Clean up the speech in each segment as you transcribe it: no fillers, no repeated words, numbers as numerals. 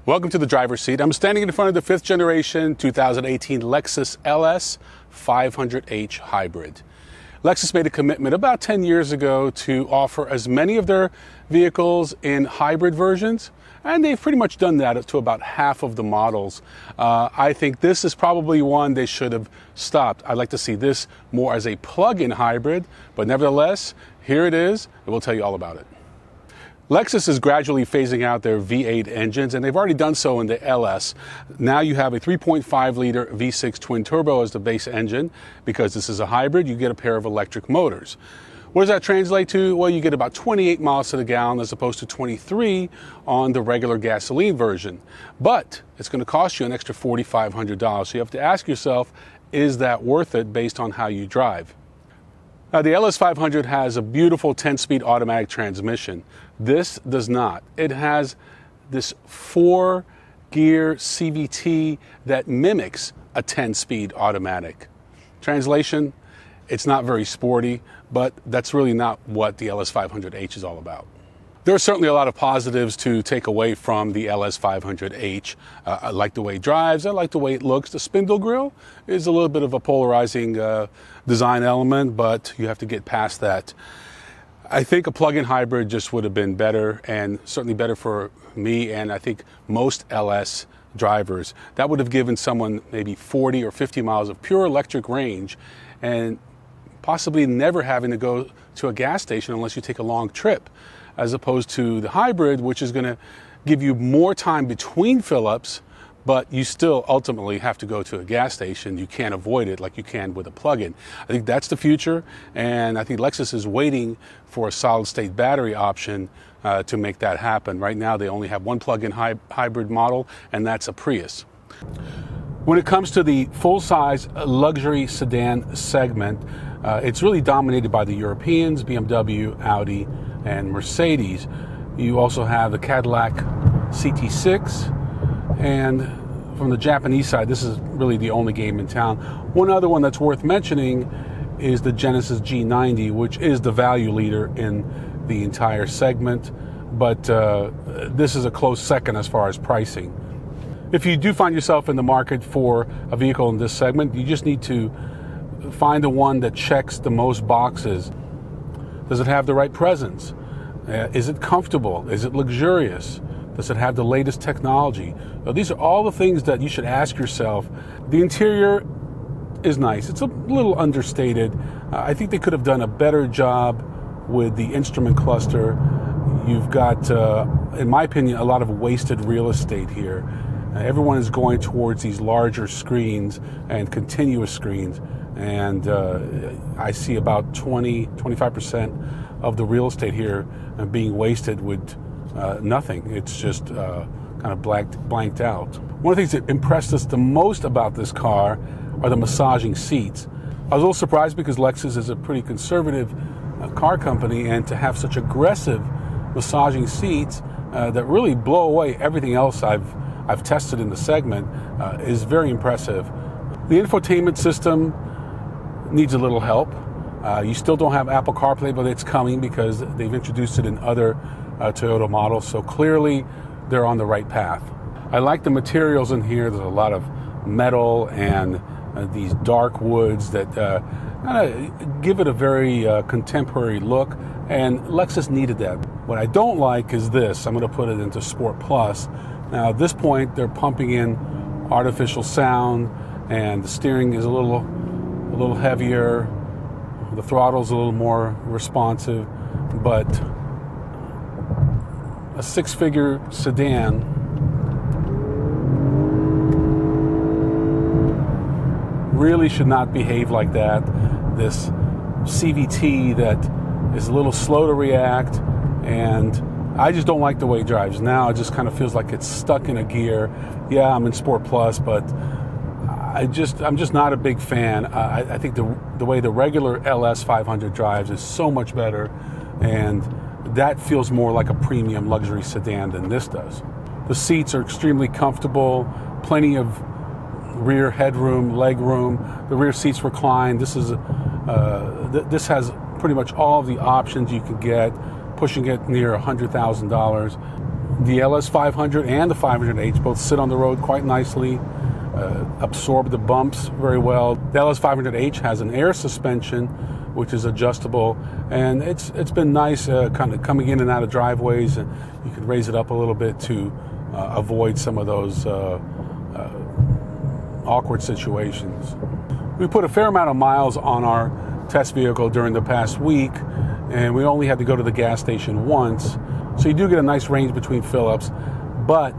Welcome to the driver's seat. I'm standing in front of the 5th generation 2018 Lexus LS500h hybrid. Lexus made a commitment about 10 years ago to offer as many of their vehicles in hybrid versions, and they've pretty much done that to about half of the models. I think this is probably one they should have stopped. I'd like to see this more as a plug-in hybrid, but nevertheless, here it is, and we'll tell you all about it. Lexus is gradually phasing out their V8 engines, and they've already done so in the LS. Now you have a 3.5-liter V6 twin-turbo as the base engine. Because this is a hybrid, you get a pair of electric motors. What does that translate to? Well, you get about 28 miles to the gallon as opposed to 23 on the regular gasoline version. But it's going to cost you an extra $4,500. So you have to ask yourself, is that worth it based on how you drive? Now, the LS500 has a beautiful 10-speed automatic transmission. This does not. It has this 4-gear CVT that mimics a 10-speed automatic. Translation, it's not very sporty, but that's really not what the LS500h is all about. There are certainly a lot of positives to take away from the LS500h. I like the way it drives, I like the way it looks. The spindle grille is a little bit of a polarizing design element, but you have to get past that. I think a plug-in hybrid just would have been better, and certainly better for me and I think most LS drivers. That would have given someone maybe 40 or 50 miles of pure electric range, and possibly never having to go to a gas station unless you take a long trip, as opposed to the hybrid, which is going to give you more time between fill-ups, but you still ultimately have to go to a gas station. You can't avoid it like you can with a plug-in. I think that's the future, and I think Lexus is waiting for a solid-state battery option to make that happen. Right now, they only have one plug-in hybrid model, and that's a Prius. When it comes to the full-size luxury sedan segment, it's really dominated by the Europeans, BMW, Audi, and Mercedes. You also have the Cadillac CT6, and from the Japanese side, this is really the only game in town. One other one that's worth mentioning is the Genesis G90, which is the value leader in the entire segment, but this is a close second as far as pricing. If you do find yourself in the market for a vehicle in this segment, you just need to find the one that checks the most boxes. Does it have the right presence? Is it comfortable? Is it luxurious? Does it have the latest technology? Now, these are all the things that you should ask yourself. The interior is nice. It's a little understated. I think they could have done a better job with the instrument cluster. You've got, in my opinion, a lot of wasted real estate here. Everyone is going towards these larger screens and continuous screens, and I see about 20-25% of the real estate here being wasted with nothing. It's just kind of blanked out. One of the things that impressed us the most about this car are the massaging seats. I was a little surprised because Lexus is a pretty conservative car company, and to have such aggressive massaging seats that really blow away everything else I've tested in the segment is very impressive. The infotainment system needs a little help. You still don't have Apple CarPlay, but it's coming because they've introduced it in other Toyota models, so clearly they're on the right path. I like the materials in here. There's a lot of metal and these dark woods that kind of give it a very contemporary look, and Lexus needed that. What I don't like is this. I'm going to put it into Sport Plus. Now at this point they're pumping in artificial sound, and the steering is a little heavier, the throttle's a little more responsive, but a six-figure sedan really should not behave like that. This CVT that is a little slow to react, and I just don't like the way it drives. Now it just kind of feels like it's stuck in a gear. Yeah, I'm in Sport Plus, but I'm just not a big fan. I think the way the regular LS500 drives is so much better, and that feels more like a premium luxury sedan than this does. The seats are extremely comfortable, plenty of rear headroom, leg room. The rear seats recline. This has pretty much all of the options you can get, pushing it near $100,000. The LS500 and the 500h both sit on the road quite nicely, absorb the bumps very well. The LS500h has an air suspension, which is adjustable, and it's been nice kind of coming in and out of driveways, and you can raise it up a little bit to avoid some of those awkward situations. We put a fair amount of miles on our test vehicle during the past week, and we only had to go to the gas station once, so you do get a nice range between fill-ups. But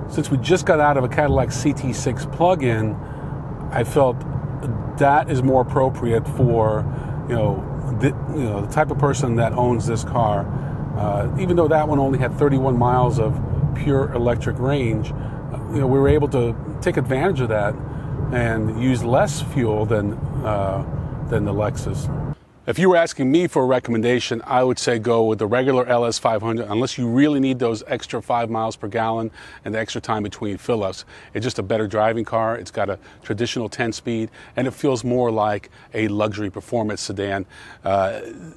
since we just got out of a Cadillac CT6 plug-in, I felt that is more appropriate for the type of person that owns this car. Even though that one only had 31 miles of pure electric range, we were able to take advantage of that and use less fuel than the Lexus. If you were asking me for a recommendation, I would say go with the regular LS500 unless you really need those extra 5 miles per gallon and the extra time between fill-ups. It's just a better driving car. It's got a traditional 10-speed, and it feels more like a luxury performance sedan.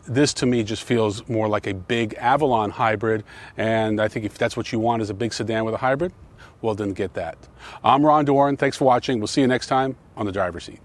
This, to me, just feels more like a big Avalon hybrid, and I think if that's what you want is a big sedan with a hybrid, well, then get that. I'm Ron Doran. Thanks for watching. We'll see you next time on The Driver's Seat.